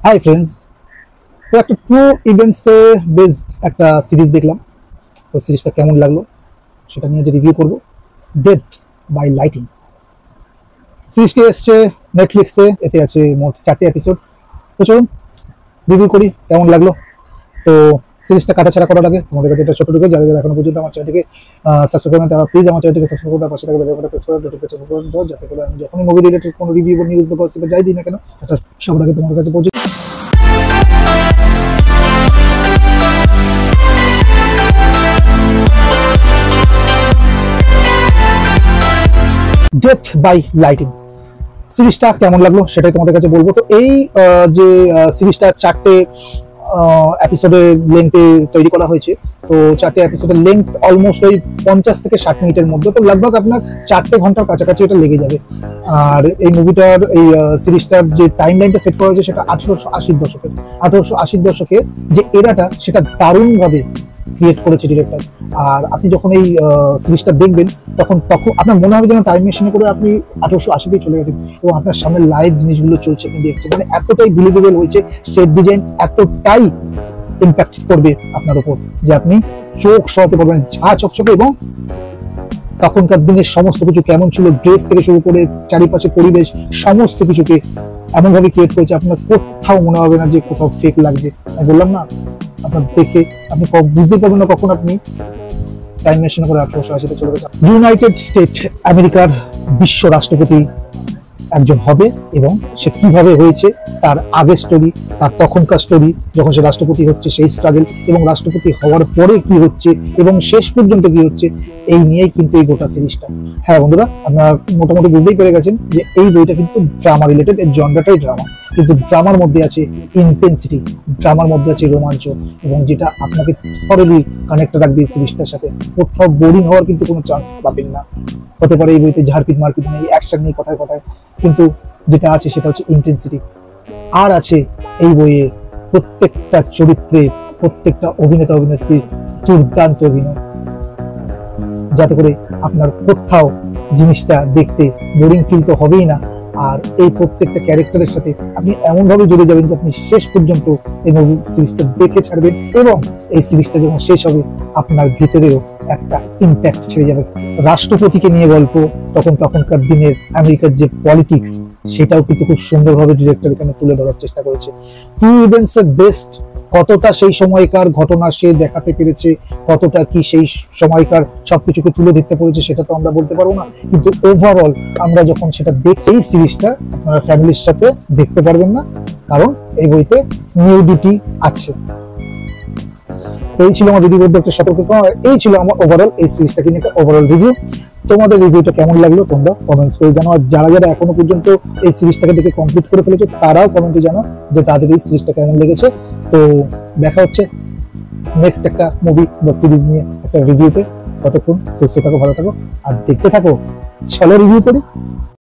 Hi friends. তো একটা true ইভেন্টসে based একটা সিরিজ দেখলাম। তো সিরিজটা কেমন লাগলো সেটা নিয়ে যে রিভিউ করব। ডেথ বাই লাইটিং সিরিজটি এসছে নেটফ্লিক্সে, এতে আছে মোট 4টে এপিসোড। তো চলুন রিভিউ করি কেমন লাগলো। তো সিরিজটা কাটাছাড়া করার আগে তোমাদের কাছে একটা ছোট ঢুকে যারা যারা এখনো পর্যন্ত আমার চ্যানেলটিকে সাবস্ক্রাইব করেন তারা প্লিজ আমার চ্যানেলটিকে সাবস্ক্রাইব করে পাশে থাকা বেল আইকনটা প্রেস করে নোটিফিকেশন করে দাও, যাতে করে আমি যখনই মুভি রিলেটেড কোনো রিভিউ বা নিউজ বা গসিপ যাই দিই না কেন সেটা সবার আগে তোমাদের কাছে পৌঁছে। ডেথ বাই লাইটিং সিরিজটা কেমন লাগলো সেটাই তোমাদের কাছে বলবো। তো এই যে সিরিজটা 4টে এপিসোডের লেন্থে তৈরি করা হয়েছে। তো 4টে এপিসোডের লেন্থ অলমোস্ট ওই 50 থেকে 60 মিনিটের মধ্যে, তো লগভগ আপনার 4টে ঘন্টার কাছাকাছি এটা লেগে যাবে। আর এই মুভিটার এই সিরিজটার যে টাইম লাইনটা সেট করা হয়েছে সেটা 1880 দশকে যে এরাটা সেটা দারুণভাবে ক্রিয়েট করেছে ডিরেক্টর। আর আপনি যখন এই সিরিজটা দেখবেন তখন আপনার মনে হবে যেন টাইম মেশিনে করে আপনি 1880-তেই চলে গেছেন এবং আপনার সামনে লাইভ জিনিসগুলো চলছে, আপনি দেখছেন। মানে এতটাই বিলিভেবল হয়েছে, সেট ডিজাইন এতটাই ইম্প্যাক্ট করবে আপনার উপর যে আপনি চোখ সরাতে পারবেন, ঝা চকচকে। এবং তখনকার দিনের সমস্ত কিছু কেমন ছিল, ড্রেস থেকে শুরু করে চারিপাশে পরিবেশ সমস্ত কিছুকে এমনভাবে ক্রিয়েট করেছে আপনার কোথাও মনে হবে না যে কোথাও ফেক লাগছে। আমি বললাম না, আপনার দেখে আপনি বুঝতে পারবেন না কখন আপনি টাইম মেশিন করে 1880-তে চলে গেছেন। ইউনাইটেড স্টেট আমেরিকার বিশ্ব রাষ্ট্রপতি একজন হবে এবং সে কিভাবে হয়েছে তার আগের স্টোরি, তার তখনকার স্টোরি, যখন সে রাষ্ট্রপতি হচ্ছে সেই স্ট্রাগল, এবং রাষ্ট্রপতি হওয়ার পরে কি হচ্ছে এবং শেষ পর্যন্ত কি হচ্ছে, এই নিয়েই কিন্তু এই গোটা সিরিজটা। হ্যাঁ বন্ধুরা, আপনারা মোটামুটি বুঝতেই পেরে গেছেন যে এই বইটা কিন্তু ড্রামা রিলেটেড, এর জনরাটাই ড্রামা, কিন্তু ড্রামার মধ্যে আছে ইন্টেন্সিটি, ড্রামার মধ্যে আছে রোমাঞ্চ, এবং যেটা আপনাকে থরলি কানেক্ট রাখবে এই সিরিজটার সাথে। কোথাও বোরিং হওয়ার কিন্তু কোনো চান্স পাবেন না। হতে পারে এই বইতে ঝাড়পিট মারপিট নেই, অ্যাকশন নেই কথায় কথায়, কিন্তু যেটা আছে সেটা হচ্ছে ইন্টেন্সিটি। আর আছে এই বইয়ে প্রত্যেকটা চরিত্রে, প্রত্যেকটা অভিনেতা অভিনেত্রীর দুর্দান্ত অভিনয়, যাতে করে আপনার কোথাও জিনিসটা দেখতে বোরিং ফিল তো হবেই না। আর এই প্রত্যেকটা ক্যারেক্টারের সাথে আপনি এমনভাবে জুড়ে যাবেন যে আপনি শেষ পর্যন্ত এই মুভি সিরিজটা দেখে ছাড়বেন, এবং এই সিরিজটা যখন শেষ হবে আপনার ভিতরেও একটা ইম্প্যাক্ট ছেড়ে যাবে। রাষ্ট্রপতিকে নিয়ে গল্প, তখনকার দিনের আমেরিকার যে পলিটিক্স সেটাও কিন্তু খুব সুন্দরভাবে ডিরেক্টর এখানে তুলে ধরার চেষ্টা করেছে। ট্রু ইভেন্টস এর বেস্ট, কতটা সেই সময়কার ঘটনা সে দেখাতে পেরেছে, কতটা কি সেই সময়কার সবকিছুকে তুলে ধরতে পেরেছে সেটা তো আমরা বলতে পারবো না, কিন্তু ওভারঅল আমরা যখন সেটা দেখছি এই সিরিজটা আপনারা ফ্যামিলির সাথে দেখতে পারবেন না, কারণ এই বইতে নিউডিটি আছে। এই ছিল আমার রিভিউ একটা সতর্কতা, এই ছিল আমার ওভারঅল এই সিরিজটাকে নিয়ে একটা ওভারঅল রিভিউ। তোমাদের রিভিউটা কেমন লাগলো তোমরা কমেন্টস করে জানাও। আর যারা যারা এখনো পর্যন্ত এই সিরিজটাকে দেখে কমপ্লিট করে ফেলেছো তারাও কমেন্টে জানাও যে তাদের এই সিরিজটা কেমন লেগেছে। তো দেখা হচ্ছে নেক্সট একটা মুভি বা সিরিজ নিয়ে একটা রিভিউতে। ততক্ষণ সুস্থ থাকো, ভালো থাকো আর দেখতে থাকো। চলো রিভিউ করি।